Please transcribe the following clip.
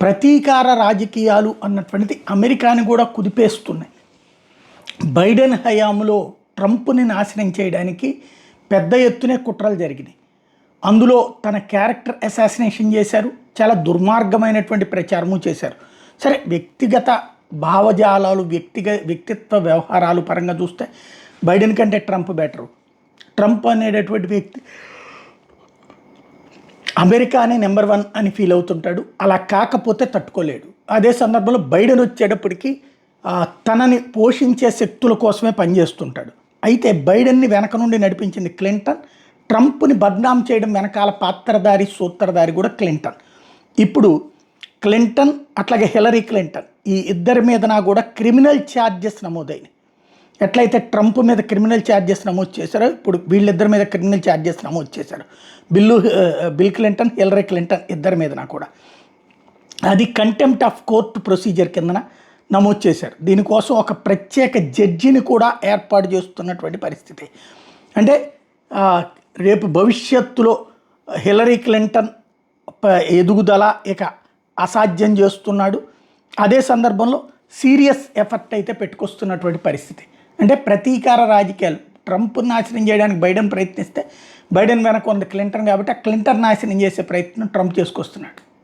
ప్రతీకార రాజకీయాలు అన్నటువంటిది అమెరికాని కూడా కుదిపేస్తున్నాయి. బైడెన్ హయాంలో ట్రంప్ని నాశనం చేయడానికి పెద్ద ఎత్తునే కుట్రలు జరిగినాయి. అందులో తన క్యారెక్టర్ అసాసినేషన్ చేశారు, చాలా దుర్మార్గమైనటువంటి ప్రచారము చేశారు. సరే, వ్యక్తిగత భావజాలాలు, వ్యక్తిత్వ వ్యవహారాలు పరంగా చూస్తే బైడెన్ కంటే ట్రంప్ బెటరు. ట్రంప్ అనేటటువంటి వ్యక్తి అమెరికానే నెంబర్ 1 అని ఫీల్ అవుతుంటాడు. అలా కాకపోతే తట్టుకోలేడు. అదే సందర్భంలో బైడెన్ వచ్చేటప్పటికి తనని పోషించే శక్తుల కోసమే పనిచేస్తుంటాడు. అయితే బైడెన్ని వెనక నుండి నడిపించింది క్లింటన్. ట్రంప్ని బద్నాం చేయడం వెనకాల పాత్రధారి, సూత్రధారి కూడా క్లింటన్. ఇప్పుడు క్లింటన్ అట్లాగే హిలరీ క్లింటన్ ఈ ఇద్దరి మీదన కూడా క్రిమినల్ ఛార్జెస్ నమోదైనవి. ఎట్లయితే ట్రంప్ మీద క్రిమినల్ ఛార్జెస్ నమోదు చేశారో ఇప్పుడు వీళ్ళిద్దరి మీద క్రిమినల్ ఛార్జెస్ నమోదు చేశారు. బిల్ క్లింటన్, హిలరీ క్లింటన్ ఇద్దరి మీదన కూడా అది కంటెంప్ట్ ఆఫ్ కోర్టు ప్రొసీజర్ కిందన నమోదు చేశారు. దీనికోసం ఒక ప్రత్యేక జడ్జిని కూడా ఏర్పాటు చేస్తున్నటువంటి పరిస్థితి. అంటే రేపు భవిష్యత్తులో హిలరీ క్లింటన్ ఎదుగుదల ఇక అసాధ్యం చేస్తున్నాడు. అదే సందర్భంలో సీరియస్ ఎఫర్ట్ అయితే పెట్టుకొస్తున్నటువంటి పరిస్థితి. అంటే ప్రతీకార రాజకీయాలు, ట్రంప్ నాశనం చేయడానికి బైడెన్ ప్రయత్నిస్తే బైడెన్ వెనక ఉంది క్లింటన్, కాబట్టి ఆ క్లింటన్ నాశనం చేసే ప్రయత్నం ట్రంప్ చేసుకొస్తున్నాడు.